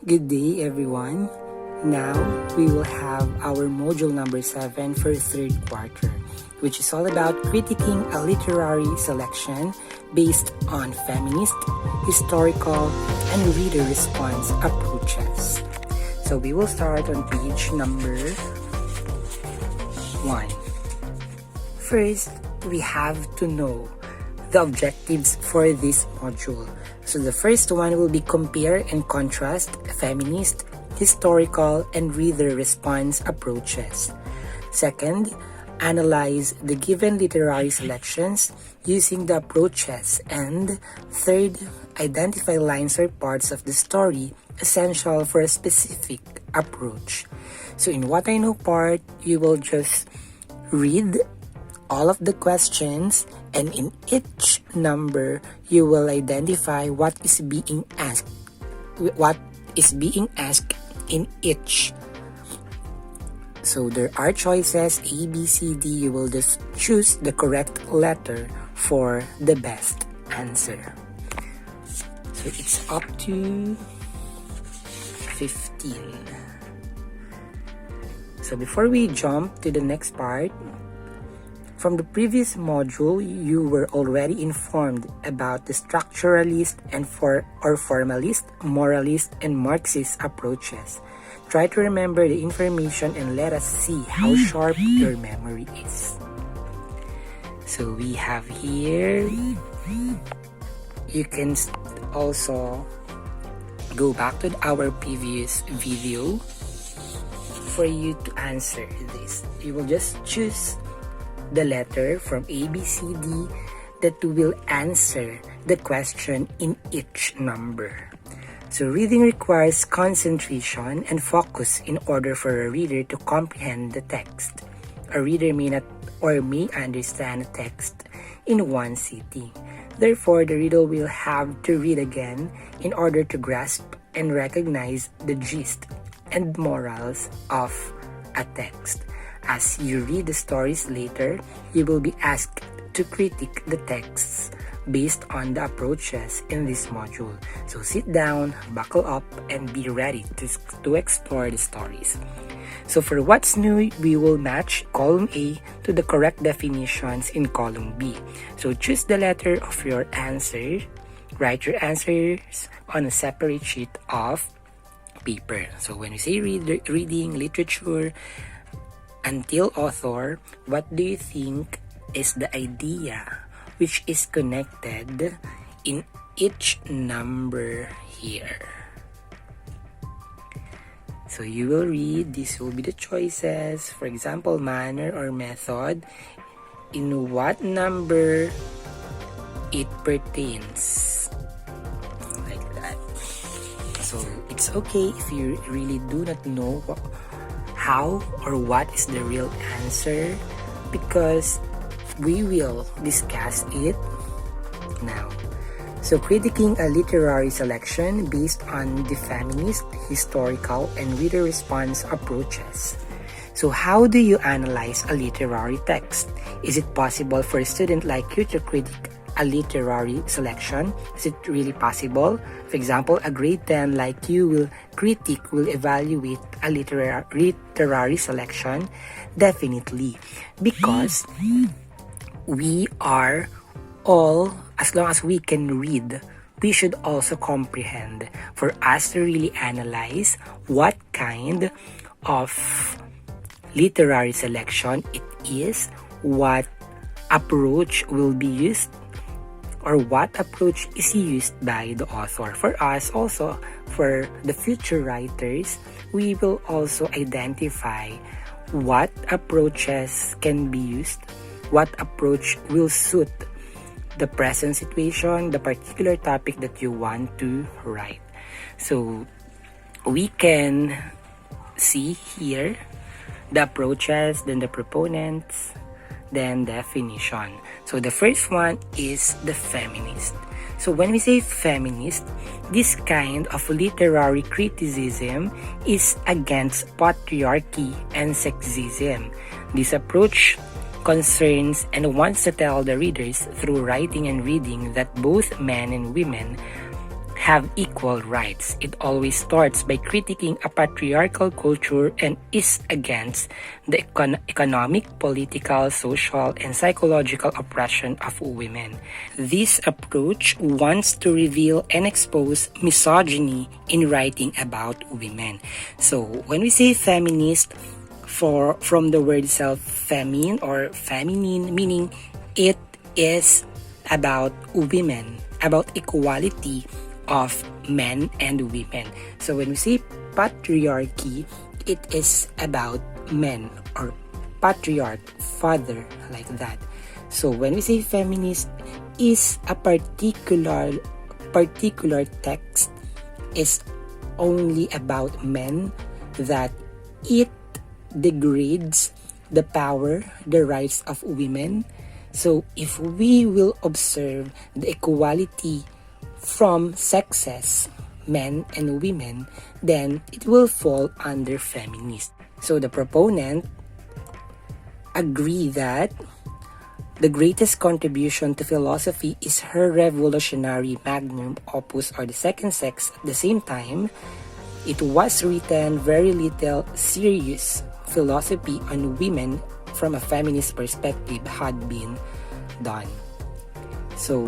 Good day, everyone. Now, we will have our module number 7 for third quarter, which is all about critiquing a literary selection based on feminist, historical, and reader response approaches. So we will start on page number 1. First, we have to know the objectives for this module. So the first one will be compare and contrast feminist, historical, and reader response approaches. Second, analyze the given literary selections using the approaches. And third, identify lines or parts of the story essential for a specific approach. So in What I Know part, you will just read all of the questions, and in each number you will identify what is being asked in each. So there are choices A, B, C, D. You will just choose the correct letter for the best answer. So it's up to 15. So before we jump to the next part, from the previous module, you were already informed about the structuralist and formalist, moralist, and Marxist approaches. Try to remember the information and let us see how sharp your memory is. So we have here, you can also go back to our previous video for you to answer this. You will just choose the letter from A, B, C, D that will answer the question in each number. So reading requires concentration and focus in order for a reader to comprehend the text. A reader may not or may understand a text in one sitting. Therefore, the reader will have to read again in order to grasp and recognize the gist and morals of a text. As you read the stories later, you will be asked to critique the texts based on the approaches in this module. So sit down, buckle up, and be ready to explore the stories. So for what's new, we will match column A to the correct definitions in column B. So choose the letter of your answer. Write your answers on a separate sheet of paper. So when we say reading, literature, until author, what do you think is the idea which is connected in each number here? So you will read, this will be the choices. For example, manner or method. In what number it pertains. Like that. So it's okay if you really do not know how or what is the real answer, because we will discuss it now. So critiquing a literary selection based on the feminist, historical, and reader response approaches. So how do you analyze a literary text? Is it possible for a student like you to critique a literary selection? Is it really possible? For example, a grade 10 like you will evaluate a literary selection? Definitely. Because we are all, as long as we can read, we should also comprehend for us to really analyze what kind of literary selection it is, what approach will be used, or what approach is used by the author. For us also, for the future writers, we will also identify what approaches can be used, what approach will suit the present situation, the particular topic that you want to write. So we can see here the approaches, then the proponents, then definition. So the first one is the feminist. So when we say feminist, this kind of literary criticism is against patriarchy and sexism. This approach concerns and wants to tell the readers through writing and reading that both men and women have equal rights. It always starts by critiquing a patriarchal culture and is against the economic, political, social, and psychological oppression of women. This approach wants to reveal and expose misogyny in writing about women. So when we say feminist, from the word itself, feminine or feminine, meaning it is about women, about equality of men and women. So when we say patriarchy, it is about men or patriarch, father, like that. So when we say feminist, is a particular text is only about men, that it degrades the power, the rights of women. So if we will observe the equality from sexes, men and women, then it will fall under feminist. So the proponent agree that the greatest contribution to philosophy is her revolutionary magnum opus, or the second sex. At the same time, it was written very little serious philosophy on women from a feminist perspective had been done. So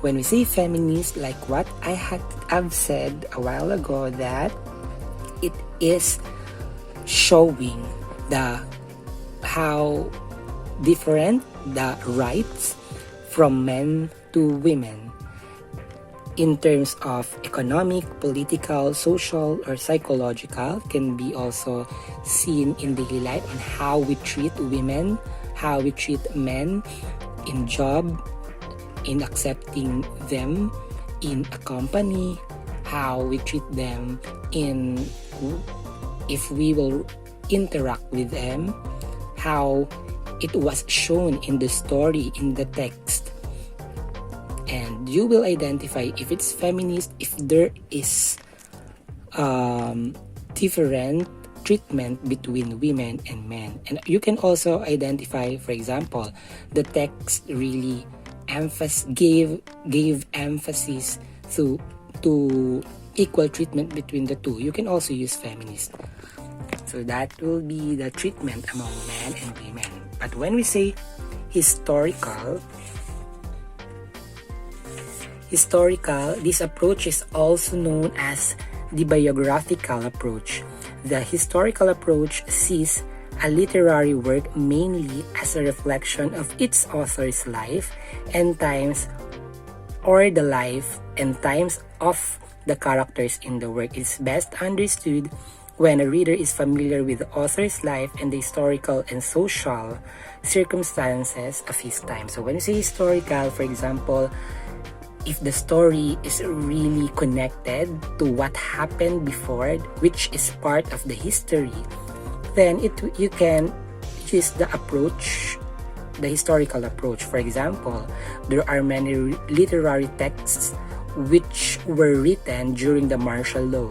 when we say feminist, like what I've said a while ago, that it is showing how different the rights from men to women in terms of economic, political, social, or psychological, can be also seen in daily life on how we treat women, how we treat men in job, in accepting them in a company, how we treat them in if we will interact with them, how it was shown in the story, in the text. And you will identify if it's feminist, if there is different treatment between women and men. And you can also identify, for example, the text really gave emphasis to equal treatment between the two. You can also use feminist. So that will be the treatment among men and women. But when we say historical, this approach is also known as the biographical approach. The historical approach sees a literary work mainly as a reflection of its author's life and times, or the life and times of the characters in the work. It's best understood when a reader is familiar with the author's life and the historical and social circumstances of his time. So when you say historical, for example, if the story is really connected to what happened before, which is part of the history, then you can use the approach, the historical approach. For example, there are many literary texts which were written during the martial law,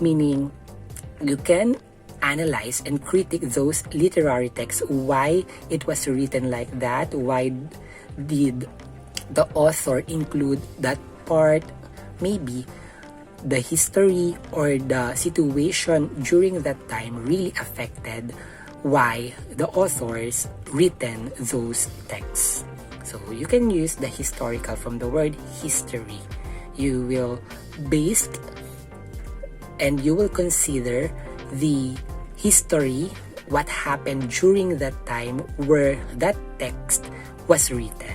meaning you can analyze and critique those literary texts, why it was written like that, why did the author include that part, maybe the history or the situation during that time really affected why the authors written those texts. So you can use the historical from the word history. You will base and you will consider the history, what happened during that time where that text was written.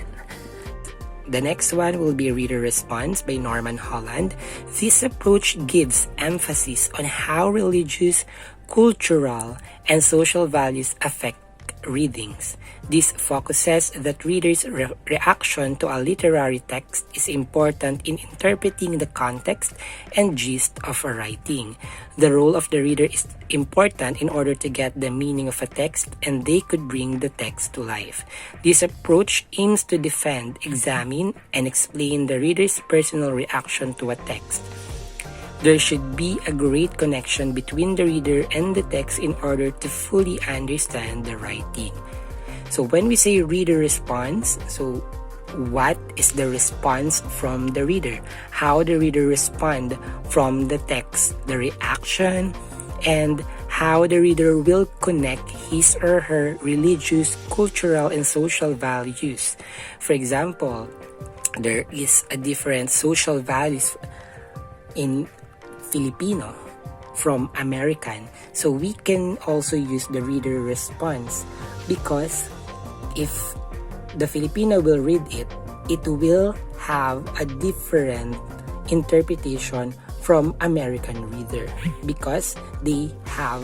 The next one will be Reader Response by Norman Holland. This approach gives emphasis on how religious, cultural, and social values affect readings. This focuses that readers' reaction to a literary text is important in interpreting the context and gist of a writing. The role of the reader is important in order to get the meaning of a text, and they could bring the text to life. This approach aims to defend, examine, and explain the reader's personal reaction to a text. There should be a great connection between the reader and the text in order to fully understand the writing. So when we say reader response, so what is the response from the reader, how the reader respond from the text, the reaction, and how the reader will connect his or her religious, cultural, and social values. For example, there is a different social values in Filipino from American. So we can also use the reader response, because if the Filipino will read it, it will have a different interpretation from American reader, because they have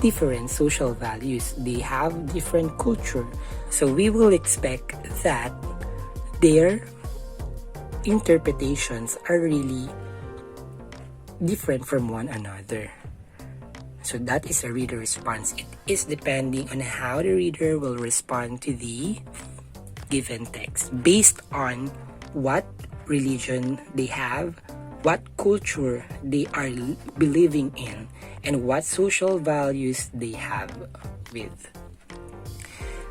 different social values, they have different culture. So we will expect that their interpretations are really different from one another. So that is a reader response. It is depending on how the reader will respond to the given text based on what religion they have, what culture they are believing in, and what social values they have with.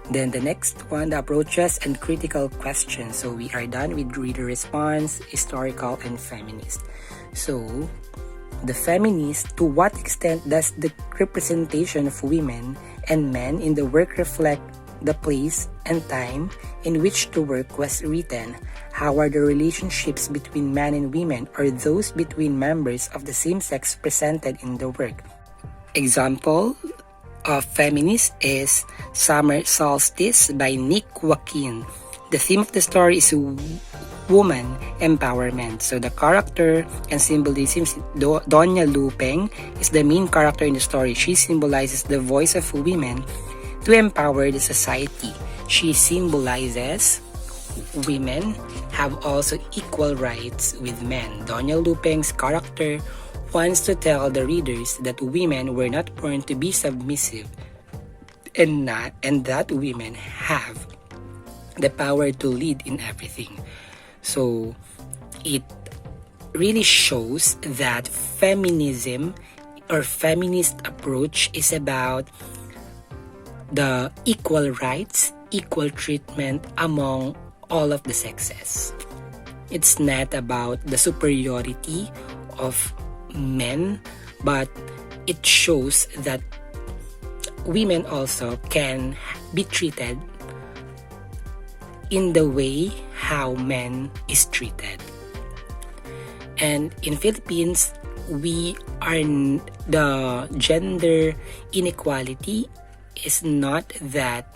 Then the next one, the approaches and critical questions. So we are done with reader response, historical, and feminist. So the feminist, to what extent does the representation of women and men in the work reflect the place and time in which the work was written? How are the relationships between men and women or those between members of the same sex presented in the work? Example of feminist is Summer Solstice by Nick Joaquin. The theme of the story is woman empowerment. So the character and symbolism, Doña Lupeng is the main character in the story. She symbolizes the voice of women to empower the society. She symbolizes women have also equal rights with men. Doña Lupeng's character wants to tell the readers that women were not born to be submissive, and that women have the power to lead in everything. So it really shows that feminism or feminist approach is about the equal rights, equal treatment among all of the sexes. It's not about the superiority of men, but it shows that women also can be treated in the way how men is treated. And in Philippines, we are the gender inequality is not that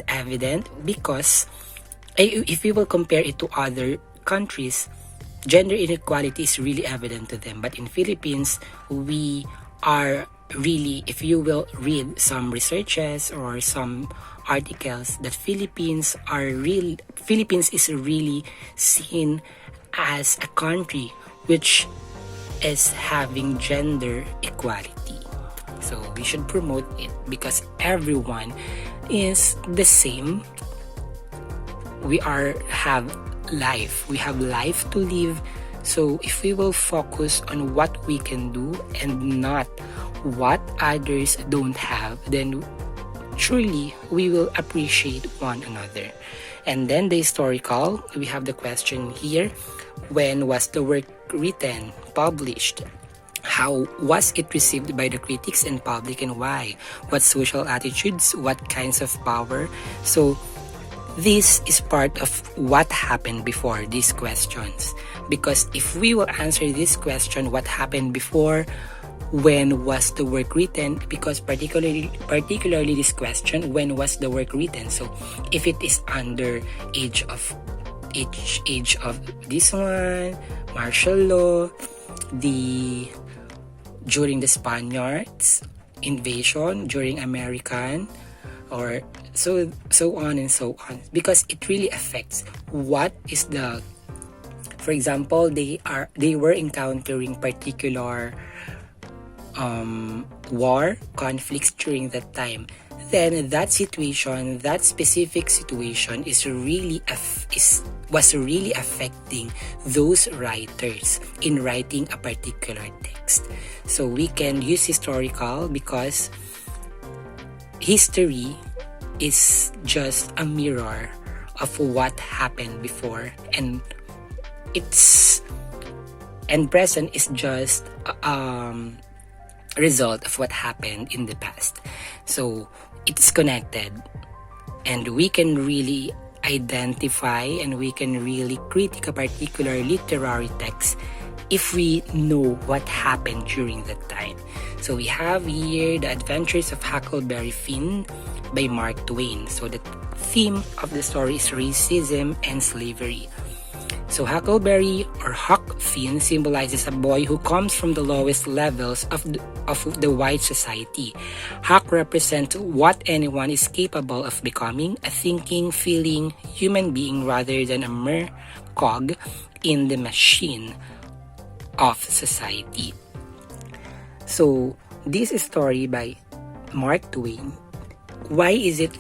evident, because if we will compare it to other countries, gender inequality is really evident to them. But in Philippines, we are really, if you will read some researches or some articles, that Philippines is really seen as a country which is having gender equality. So we should promote it, because everyone is the same. We have life to live. So if we will focus on what we can do and not what others don't have, then surely we will appreciate one another. And then the historical, we have the question here: when was the work written, published? How was it received by the critics and public, and why? What social attitudes? What kinds of power? So this is part of what happened before these questions. Because if we will answer this question, what happened before, when was the work written, because particularly this question, when was the work written? So if it is under age of this one, martial law, during the Spaniards invasion, during American, or so on and so on, because it really affects what is the, for example, they were encountering particular war conflicts during that time. Then that situation, that specific situation was really affecting those writers in writing a particular text. So we can use historical, because history is just a mirror of what happened before, and present is just result of what happened in the past. So it's connected, and we can really identify and we can really critique a particular literary text if we know what happened during that time. So we have here The Adventures of Huckleberry Finn by Mark Twain. So the theme of the story is racism and slavery. So Huckleberry or Huck Finn symbolizes a boy who comes from the lowest levels of the white society. Huck represents what anyone is capable of becoming, a thinking, feeling human being rather than a mere cog in the machine of society. So this story by Mark Twain, why is it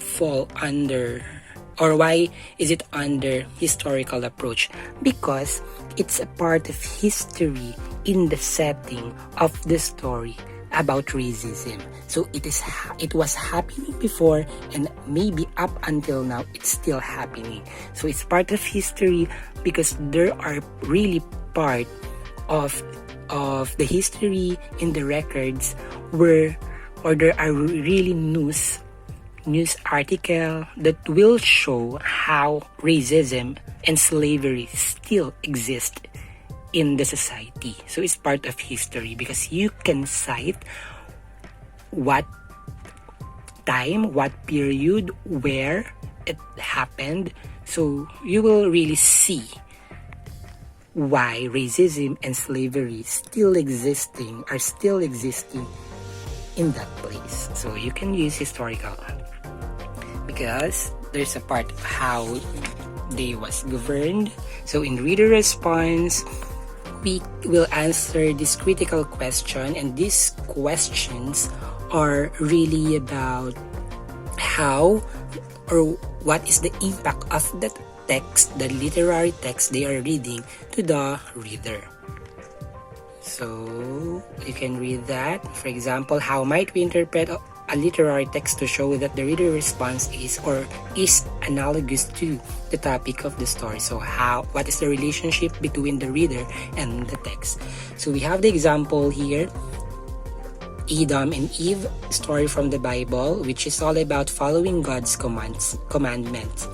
under historical approach? Because it's a part of history in the setting of the story about racism. So it was happening before, and maybe up until now it's still happening. So it's part of history because there are really part of the history in the records there are really news article that will show how racism and slavery still exist in the society. So it's part of history because you can cite what time, what period, where it happened. So you will really see why racism and slavery are still existing in that place. So you can use historical because there's a part of how they was governed. So in reader response, we will answer this critical question, and these questions are really about how or what is the impact of that text, the literary text they are reading to the reader. So you can read that. For example, how might we interpret a literary text to show that the reader response is analogous to the topic of the story? So what is the relationship between the reader and the text? So we have the example here, Adam and Eve, story from the Bible, which is all about following God's commandments.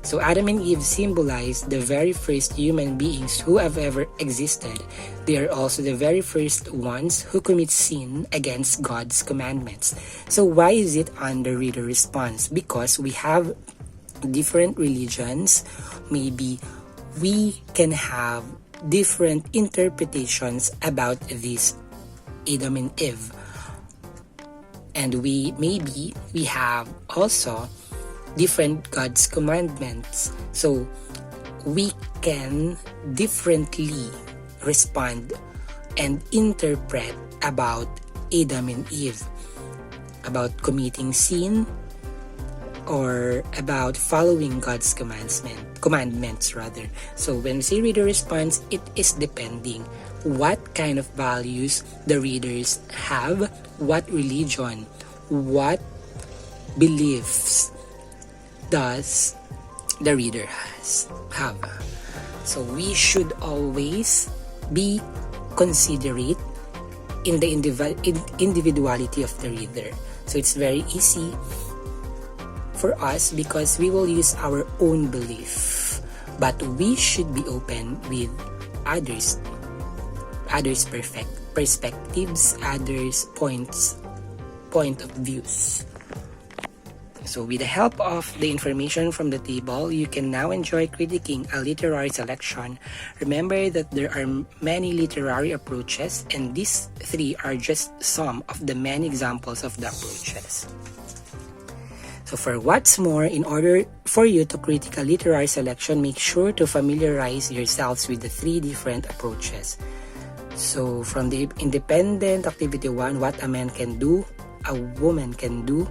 So Adam and Eve symbolize the very first human beings who have ever existed. They are also the very first ones who commit sin against God's commandments. So why is it under reader response? Because we have different religions. Maybe we can have different interpretations about this Adam and Eve. And we have also different God's commandments. So we can differently respond and interpret about Adam and Eve, about committing sin or about following God's commandments rather. So when we say reader response, it is depending what kind of values the readers have, what religion, what beliefs does the reader have. So we should always be considerate in the individuality of the reader. So it's very easy for us because we will use our own belief, but we should be open with others' perspectives, others' point of views. So with the help of the information from the table, you can now enjoy critiquing a literary selection. Remember that there are many literary approaches, and these three are just some of the many examples of the approaches. So for what's more, in order for you to critique a literary selection, make sure to familiarize yourselves with the three different approaches. So from the independent activity 1, what a man can do, a woman can do.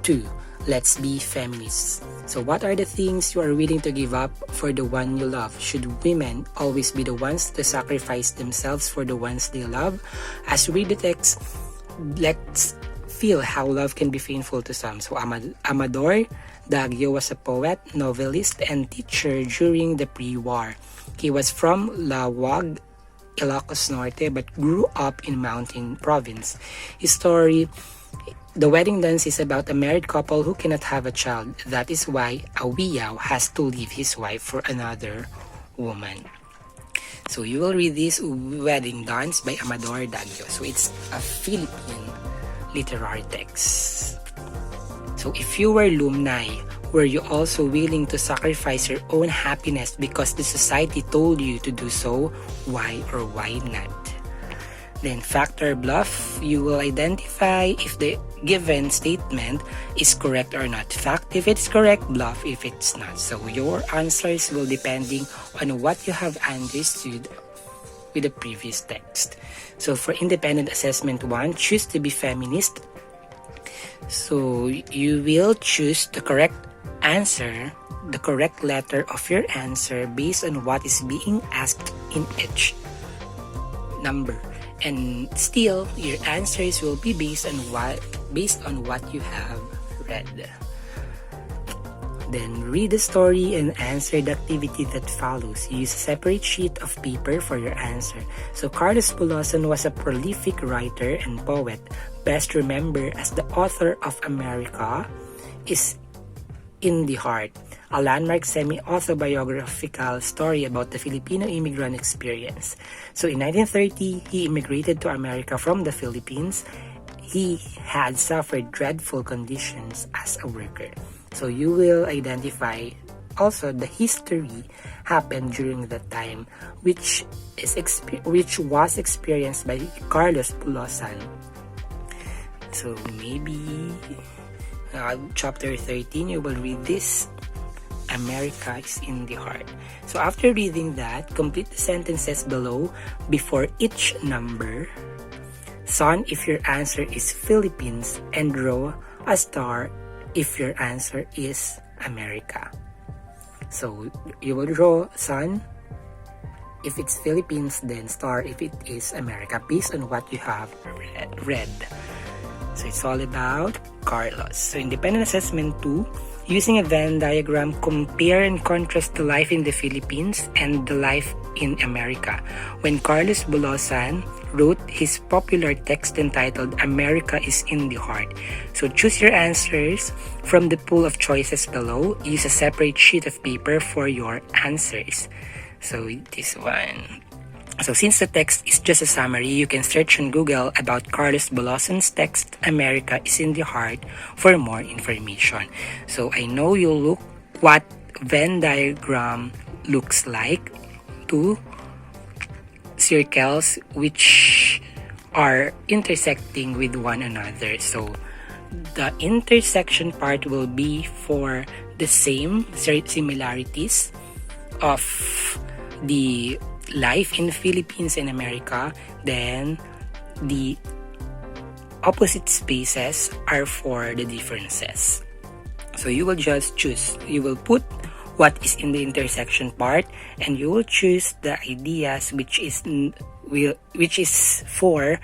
2, let's be feminists. So what are the things you are willing to give up for the one you love? Should women always be the ones to sacrifice themselves for the ones they love? As we read the text, let's feel how love can be painful to some. So Amador Daguio was a poet, novelist, and teacher during the pre-war. He was from Lawag, Ilocos Norte, but grew up in Mountain Province. His story, The Wedding Dance, is about a married couple who cannot have a child. That is why Awiyaw has to leave his wife for another woman. So you will read this Wedding Dance by Amador Daguio. So it's a Philippine literary text. So if you were Lumnay, were you also willing to sacrifice your own happiness because the society told you to do so? Why or why not? Then fact or bluff, you will identify if the given statement is correct or not. Fact if it's correct, bluff if it's not. So your answers will depending on what you have understood with the previous text. So for independent assessment 1, choose to be feminist. So you will choose the correct answer, the correct letter of your answer based on what is being asked in each number. And still, your answers will be based on what you have read. Then read the story and answer the activity that follows. Use a separate sheet of paper for your answer. So Carlos Bulosan was a prolific writer and poet, best remembered as the author of America is in the Heart, a landmark semi-autobiographical story about the Filipino immigrant experience. So in 1930, he immigrated to America from the Philippines. He had suffered dreadful conditions as a worker. So you will identify also the history happened during that time, which was experienced by Carlos Bulosan. So maybe chapter 13, you will read this. America is in the Heart. So after reading that, complete the sentences below before each number. Son, if your answer is Philippines, and draw a star if your answer is America. So you will draw sun if it's Philippines, then star if it is America, based on what you have read. So it's all about Carlos. So independent assessment 2, using a Venn diagram, compare and contrast the life in the Philippines and the life in America. When Carlos Bulosan wrote his popular text entitled America is in the Heart. So choose your answers from the pool of choices below. Use a separate sheet of paper for your answers. So this one. So since the text is just a summary, you can search on Google about Carlos Bulosan's text, America is in the Heart, for more information. So I know you'll look what Venn diagram looks like. 2 circles which are intersecting with one another. So the intersection part will be for the same similarities of the life in Philippines and America. Then the opposite spaces are for the differences. So you will just choose. You will put what is in the intersection part, and you will choose the ideas which is for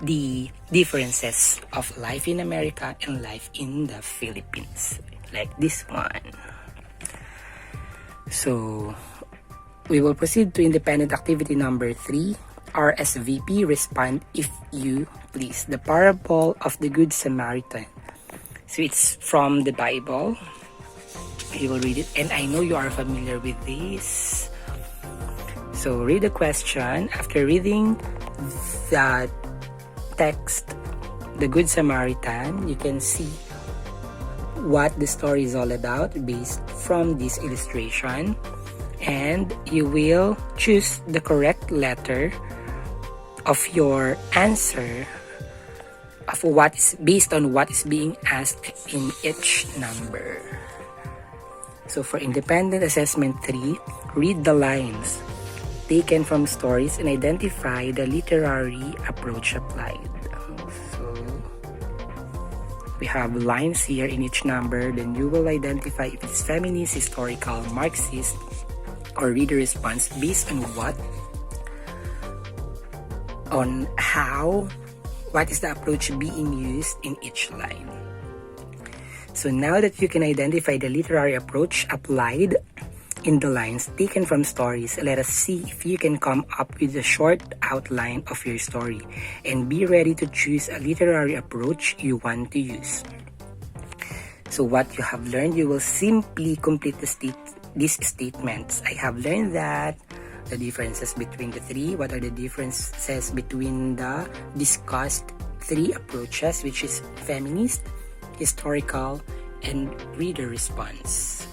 the differences of life in America and life in the Philippines, like this one. So we will proceed to independent activity number 3. RSVP, respond if you please. The parable of the Good Samaritan. So it's from the Bible. You will read it, and I know you are familiar with this. So read the question. After reading the text, the Good Samaritan, you can see what the story is all about based from this illustration. And you will choose the correct letter of your answer of what is based on what is being asked in each number. So for independent assessment 3, read the lines taken from stories and identify the literary approach applied. So we have lines here in each number. Then you will identify if it's feminist, historical, Marxist, or read the response based on what, on how what is the approach being used in each line. So now that you can identify the literary approach applied in the lines taken from stories, let us see if you can come up with a short outline of your story and be ready to choose a literary approach you want to use. So what you have learned, you will simply complete these statements. I have learned that the differences between the three. What are the differences between the discussed three approaches, which is feminist, historical, and reader response?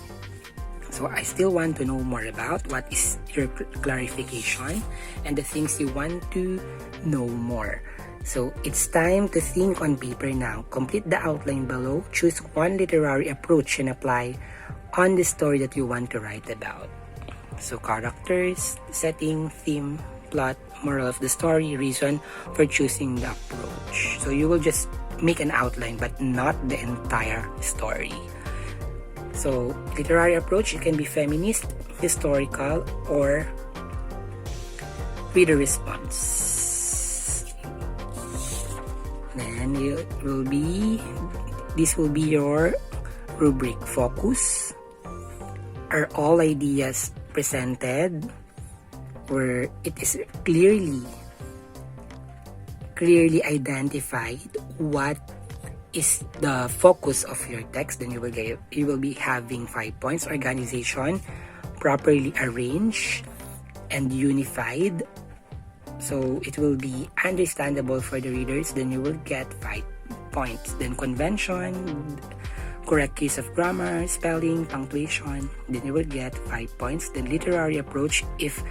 So I still want to know more about what is your clarification and the things you want to know more. So it's time to think on paper now. Complete the outline below. Choose one literary approach and apply on the story that you want to write about. So characters, setting, theme, plot, moral of the story, reason for choosing the approach. So you will just make an outline but not the entire story. So literary approach, it can be feminist, historical, or reader response. Then this will be your rubric. Focus. Are all ideas presented where it is clearly identified what is the focus of your text? Then you will be having 5 points. Organization, properly arranged and unified, so it will be understandable for the readers. Then you will get 5 points. Then convention, correct use of grammar, spelling, punctuation, then you will get 5 points. Then literary approach, if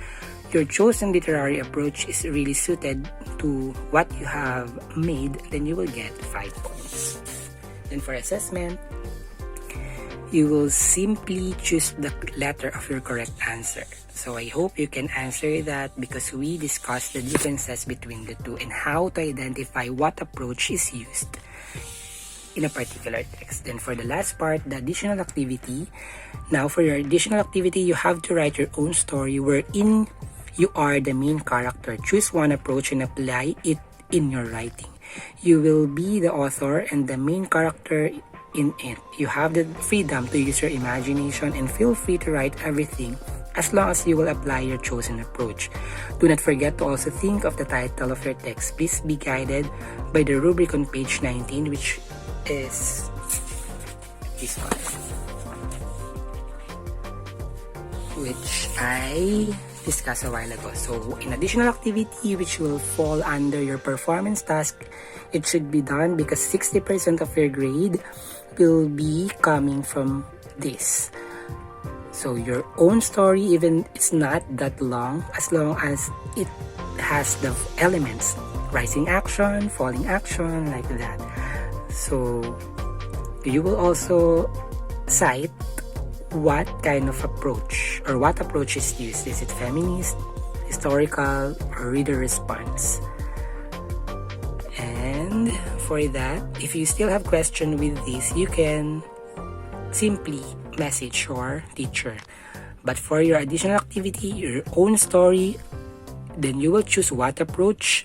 your chosen literary approach is really suited to what you have made, then you will get 5 points. Then for assessment, you will simply choose the letter of your correct answer. So I hope you can answer that, because we discussed the differences between the two and how to identify what approach is used in a particular text. Then for the last part, the additional activity. Now for your additional activity, you have to write your own story wherein you are the main character. Choose one approach and apply it in your writing. You will be the author and the main character in it. You have the freedom to use your imagination and feel free to write everything as long as you will apply your chosen approach. Do not forget to also think of the title of your text. Please be guided by the rubric on page 19, which is this one, which I discussed a while ago. So in additional activity which will fall under your performance task, it should be done because 60% of your grade will be coming from this. So your own story, even it's not that long, as long as it has the elements, rising action, falling action, like that. So you will also cite what kind of approach or what approach is used. Is it feminist, historical, or reader response? And for that, if you still have question with this, you can simply message your teacher. But for your additional activity, your own story, then you will choose what approach.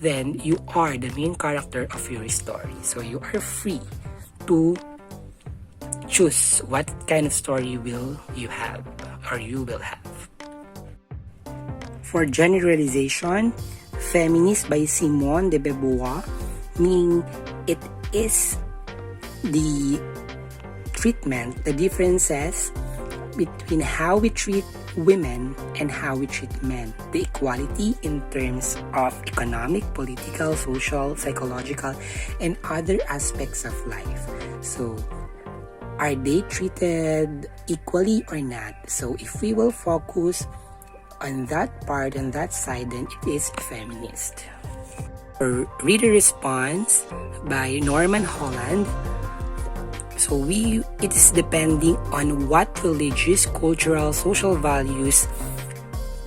Then you are the main character of your story. So you are free to choose what kind of story will you have or you will have. For generalization, Feminist by Simone de Beauvoir, meaning it is the treatment, the differences between how we treat women and how we treat men. The equality in terms of economic, political, social, psychological, and other aspects of life. So, are they treated equally or not? So, if we will focus on that part, on that side, then it is feminist. For reader response by Norman Holland, so it is depending on what religious, cultural, social values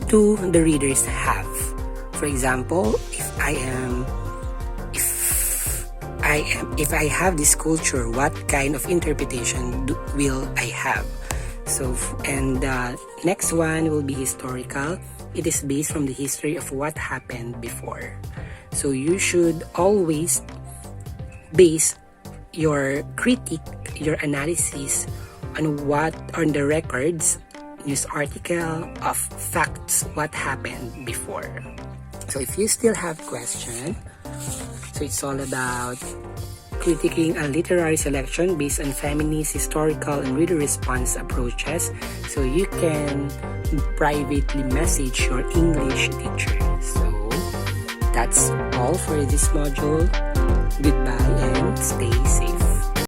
do the readers have. For example, if I have this culture, what kind of interpretation will I have? So, and the next one will be historical. It is based from the history of what happened before. So you should always base your critique, your analysis on the records, news article of facts, what happened before. So if you still have question, so it's all about critiquing a literary selection based on feminist, historical, and reader response approaches. So you can privately message your English teacher. So that's all for this module. Goodbye and stay safe.